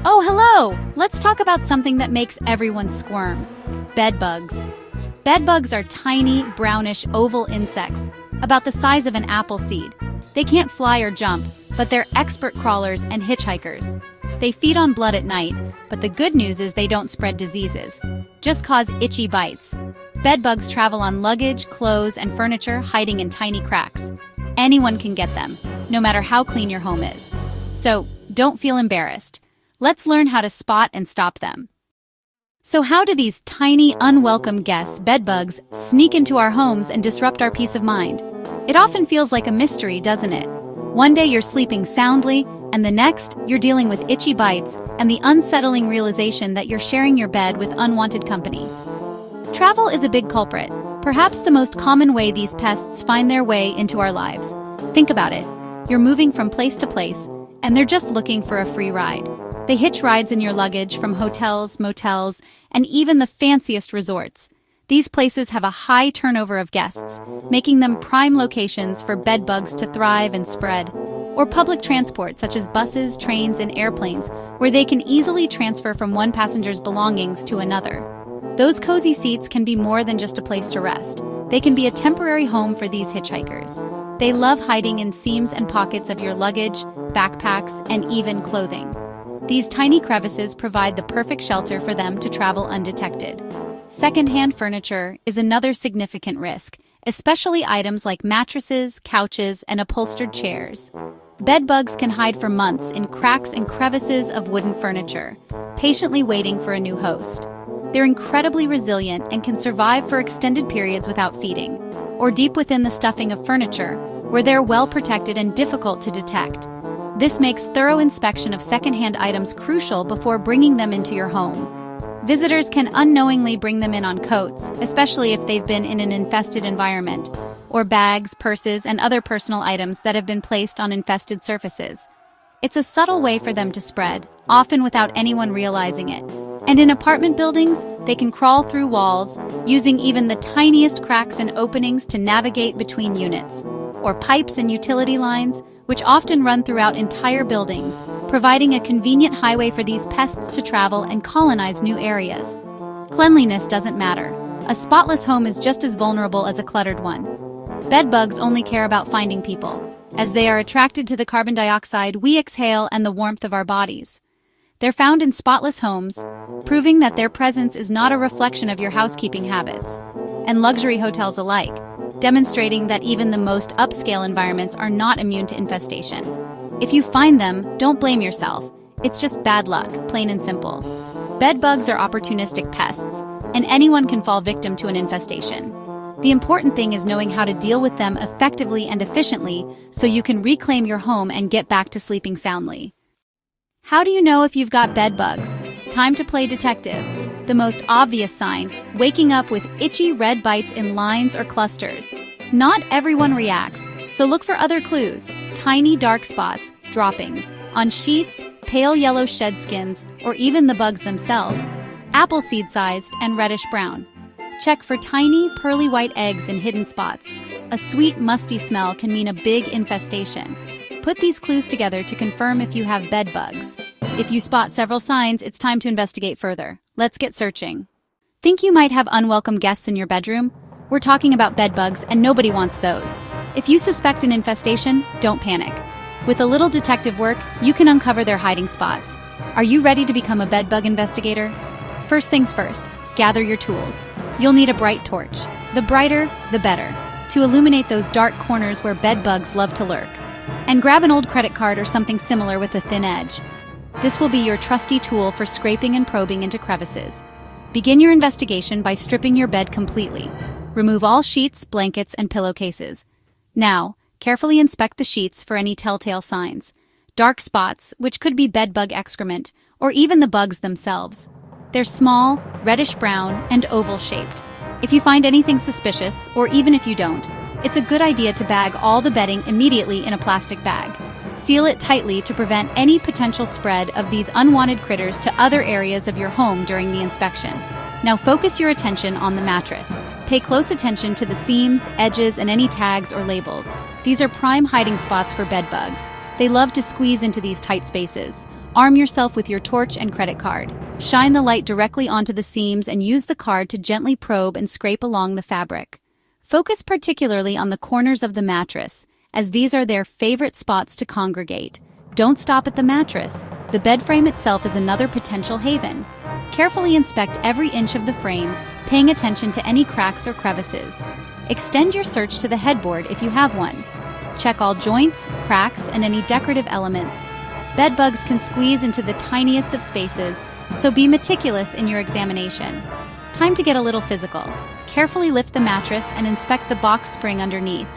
Oh, hello! Let's talk about something that makes everyone squirm. Bedbugs. Bedbugs are tiny, brownish, oval insects, about the size of an apple seed. They can't fly or jump, but they're expert crawlers and hitchhikers. They feed on blood at night, but the good news is they don't spread diseases, just cause itchy bites. Bedbugs travel on luggage, clothes, and furniture, hiding in tiny cracks. Anyone can get them, no matter how clean your home is. So, don't feel embarrassed. Let's learn how to spot and stop them. So how do these tiny, unwelcome guests, bedbugs, sneak into our homes and disrupt our peace of mind? It often feels like a mystery, doesn't it? One day you're sleeping soundly, and the next, you're dealing with itchy bites and the unsettling realization that you're sharing your bed with unwanted company. Travel is a big culprit, perhaps the most common way these pests find their way into our lives. Think about it. You're moving from place to place, and they're just looking for a free ride. They hitch rides in your luggage from hotels, motels, and even the fanciest resorts. These places have a high turnover of guests, making them prime locations for bedbugs to thrive and spread. Or public transport such as buses, trains, and airplanes, where they can easily transfer from one passenger's belongings to another. Those cozy seats can be more than just a place to rest. They can be a temporary home for these hitchhikers. They love hiding in seams and pockets of your luggage, backpacks, and even clothing. These tiny crevices provide the perfect shelter for them to travel undetected. Secondhand furniture is another significant risk, especially items like mattresses, couches, and upholstered chairs. Bedbugs can hide for months in cracks and crevices of wooden furniture, patiently waiting for a new host. They're incredibly resilient and can survive for extended periods without feeding, or deep within the stuffing of furniture, where they're well protected and difficult to detect. This makes thorough inspection of secondhand items crucial before bringing them into your home. Visitors can unknowingly bring them in on coats, especially if they've been in an infested environment, or bags, purses, and other personal items that have been placed on infested surfaces. It's a subtle way for them to spread, often without anyone realizing it. And in apartment buildings, they can crawl through walls, using even the tiniest cracks and openings to navigate between units, or pipes and utility lines, which often run throughout entire buildings, providing a convenient highway for these pests to travel and colonize new areas. Cleanliness doesn't matter. A spotless home is just as vulnerable as a cluttered one. Bedbugs only care about finding people, as they are attracted to the carbon dioxide we exhale and the warmth of our bodies. They're found in spotless homes, proving that their presence is not a reflection of your housekeeping habits, and luxury hotels alike, demonstrating that even the most upscale environments are not immune to infestation. If you find them, don't blame yourself. It's just bad luck, plain and simple. Bedbugs are opportunistic pests, and anyone can fall victim to an infestation. The important thing is knowing how to deal with them effectively and efficiently so you can reclaim your home and get back to sleeping soundly. How do you know if you've got bedbugs? Time to play detective. The most obvious sign, waking up with itchy red bites in lines or clusters. Not everyone reacts, so look for other clues. Tiny dark spots, droppings, on sheets, pale yellow shed skins, or even the bugs themselves. Appleseed-sized and reddish-brown. Check for tiny, pearly white eggs in hidden spots. A sweet, musty smell can mean a big infestation. Put these clues together to confirm if you have bed bugs. If you spot several signs, it's time to investigate further. Let's get searching. Think you might have unwelcome guests in your bedroom? We're talking about bed bugs, and nobody wants those. If you suspect an infestation, don't panic. With a little detective work, you can uncover their hiding spots. Are you ready to become a bedbug investigator? First things first, gather your tools. You'll need a bright torch. The brighter, the better, to illuminate those dark corners where bedbugs love to lurk. And grab an old credit card or something similar with a thin edge. This will be your trusty tool for scraping and probing into crevices. Begin your investigation by stripping your bed completely. Remove all sheets, blankets, and pillowcases. Now, carefully inspect the sheets for any telltale signs. Dark spots, which could be bedbug excrement, or even the bugs themselves. They're small, reddish-brown, and oval-shaped. If you find anything suspicious, or even if you don't, it's a good idea to bag all the bedding immediately in a plastic bag. Seal it tightly to prevent any potential spread of these unwanted critters to other areas of your home during the inspection. Now focus your attention on the mattress. Pay close attention to the seams, edges, and any tags or labels. These are prime hiding spots for bedbugs. They love to squeeze into these tight spaces. Arm yourself with your torch and credit card. Shine the light directly onto the seams and use the card to gently probe and scrape along the fabric. Focus particularly on the corners of the mattress, as these are their favorite spots to congregate. Don't stop at the mattress. The bed frame itself is another potential haven. Carefully inspect every inch of the frame, paying attention to any cracks or crevices. Extend your search to the headboard if you have one. Check all joints, cracks, and any decorative elements. Bedbugs can squeeze into the tiniest of spaces, so be meticulous in your examination. Time to get a little physical. Carefully lift the mattress and inspect the box spring underneath.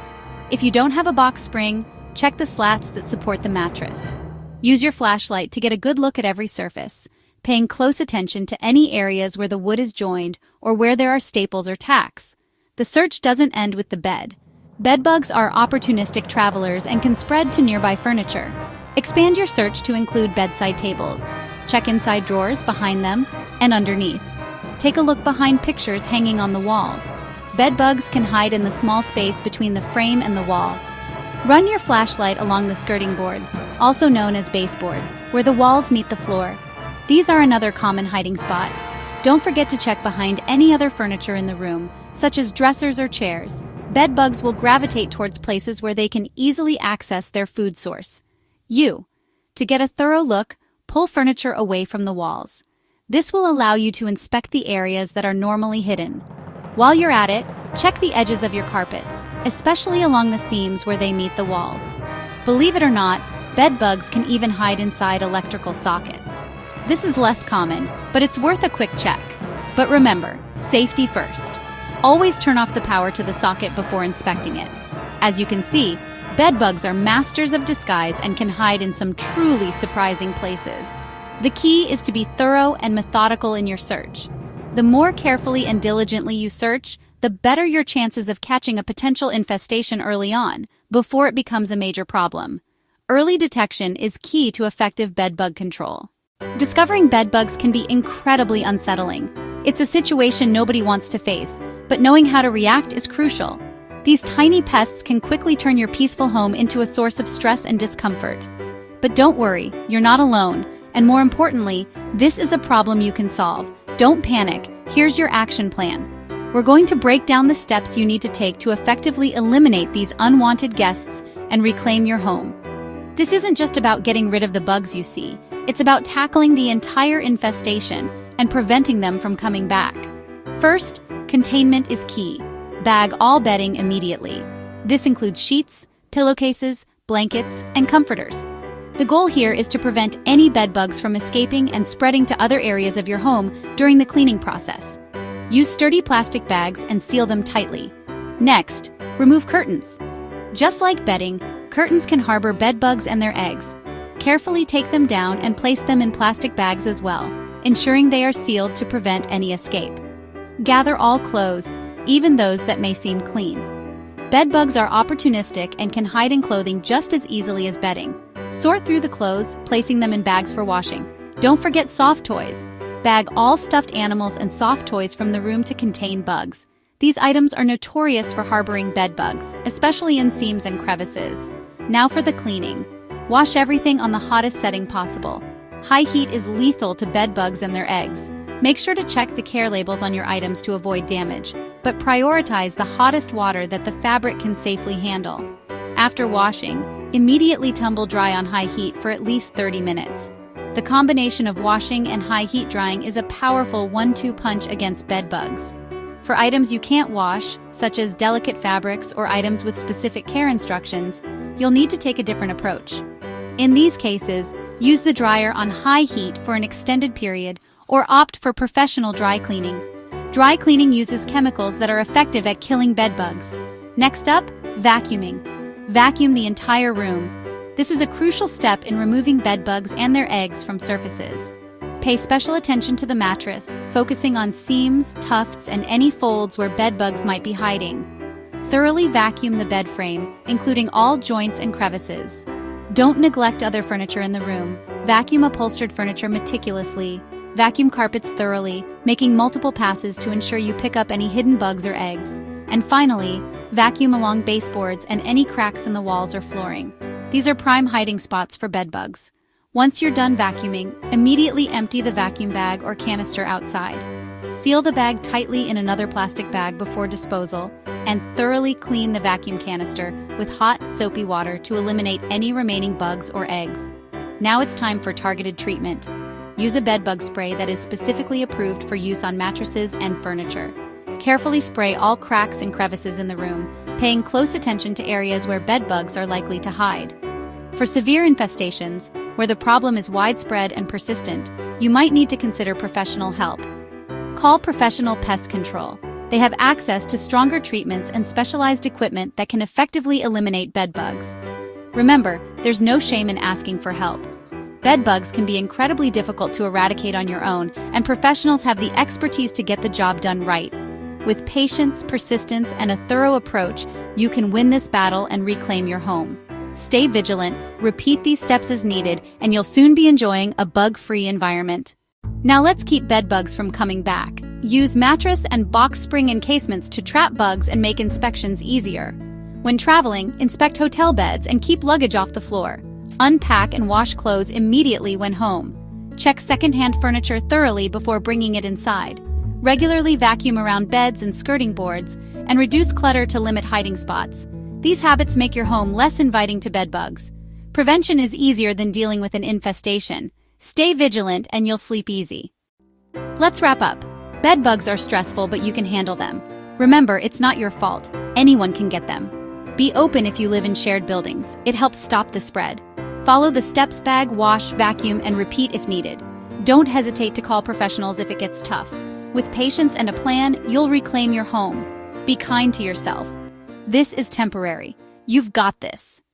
If you don't have a box spring, check the slats that support the mattress. Use your flashlight to get a good look at every surface, paying close attention to any areas where the wood is joined or where there are staples or tacks. The search doesn't end with the bed. Bedbugs are opportunistic travelers and can spread to nearby furniture. Expand your search to include bedside tables. Check inside drawers, behind them, and underneath. Take a look behind pictures hanging on the walls. Bedbugs can hide in the small space between the frame and the wall. Run your flashlight along the skirting boards, also known as baseboards, where the walls meet the floor. These are another common hiding spot. Don't forget to check behind any other furniture in the room, such as dressers or chairs. Bedbugs will gravitate towards places where they can easily access their food source. To get a thorough look, pull furniture away from the walls. This will allow you to inspect the areas that are normally hidden. While you're at it, check the edges of your carpets, especially along the seams where they meet the walls. Believe it or not, bedbugs can even hide inside electrical sockets. This is less common, but it's worth a quick check. But remember, safety first. Always turn off the power to the socket before inspecting it. As you can see, bedbugs are masters of disguise and can hide in some truly surprising places. The key is to be thorough and methodical in your search. The more carefully and diligently you search, the better your chances of catching a potential infestation early on, before it becomes a major problem. Early detection is key to effective bedbug control. Discovering bedbugs can be incredibly unsettling. It's a situation nobody wants to face, but knowing how to react is crucial. These tiny pests can quickly turn your peaceful home into a source of stress and discomfort. But don't worry, you're not alone, and more importantly, this is a problem you can solve. Don't panic, here's your action plan. We're going to break down the steps you need to take to effectively eliminate these unwanted guests and reclaim your home. This isn't just about getting rid of the bugs you see, it's about tackling the entire infestation and preventing them from coming back. First, containment is key. Bag all bedding immediately. This includes sheets, pillowcases, blankets, and comforters. The goal here is to prevent any bedbugs from escaping and spreading to other areas of your home during the cleaning process. Use sturdy plastic bags and seal them tightly. Next, remove curtains. Just like bedding, curtains can harbor bedbugs and their eggs. Carefully take them down and place them in plastic bags as well, ensuring they are sealed to prevent any escape. Gather all clothes, even those that may seem clean. Bedbugs are opportunistic and can hide in clothing just as easily as bedding. Sort through the clothes, placing them in bags for washing. Don't forget soft toys. Bag all stuffed animals and soft toys from the room to contain bugs. These items are notorious for harboring bedbugs, especially in seams and crevices. Now for the cleaning. Wash everything on the hottest setting possible. High heat is lethal to bedbugs and their eggs. Make sure to check the care labels on your items to avoid damage, but prioritize the hottest water that the fabric can safely handle. After washing, immediately tumble dry on high heat for at least 30 minutes. The combination of washing and high heat drying is a powerful 1-2 punch against bedbugs. For items you can't wash, such as delicate fabrics or items with specific care instructions, you'll need to take a different approach. In these cases, use the dryer on high heat for an extended period or opt for professional dry cleaning. Dry cleaning uses chemicals that are effective at killing bedbugs. Next up, vacuuming. Vacuum the entire room. This is a crucial step in removing bedbugs and their eggs from surfaces. Pay special attention to the mattress, focusing on seams, tufts, and any folds where bedbugs might be hiding. Thoroughly vacuum the bed frame, including all joints and crevices. Don't neglect other furniture in the room. Vacuum upholstered furniture meticulously. Vacuum carpets thoroughly, making multiple passes to ensure you pick up any hidden bugs or eggs. And finally, vacuum along baseboards and any cracks in the walls or flooring. These are prime hiding spots for bedbugs. Once you're done vacuuming, immediately empty the vacuum bag or canister outside. Seal the bag tightly in another plastic bag before disposal, and thoroughly clean the vacuum canister with hot, soapy water to eliminate any remaining bugs or eggs. Now it's time for targeted treatment. Use a bedbug spray that is specifically approved for use on mattresses and furniture. Carefully spray all cracks and crevices in the room, paying close attention to areas where bedbugs are likely to hide. For severe infestations, where the problem is widespread and persistent, you might need to consider professional help. Call professional pest control. They have access to stronger treatments and specialized equipment that can effectively eliminate bedbugs. Remember, there's no shame in asking for help. Bedbugs can be incredibly difficult to eradicate on your own, and professionals have the expertise to get the job done right. With patience, persistence, and a thorough approach, you can win this battle and reclaim your home. Stay vigilant, repeat these steps as needed, and you'll soon be enjoying a bug-free environment. Now let's keep bedbugs from coming back. Use mattress and box spring encasements to trap bugs and make inspections easier. When traveling, inspect hotel beds and keep luggage off the floor. Unpack and wash clothes immediately when home. Check secondhand furniture thoroughly before bringing it inside. Regularly vacuum around beds and skirting boards, and reduce clutter to limit hiding spots. These habits make your home less inviting to bedbugs. Prevention is easier than dealing with an infestation. Stay vigilant and you'll sleep easy. Let's wrap up. Bedbugs are stressful, but you can handle them. Remember, it's not your fault. Anyone can get them. Be open if you live in shared buildings. It helps stop the spread. Follow the steps: bag, wash, vacuum, and repeat if needed. Don't hesitate to call professionals if it gets tough. With patience and a plan, you'll reclaim your home. Be kind to yourself. This is temporary. You've got this.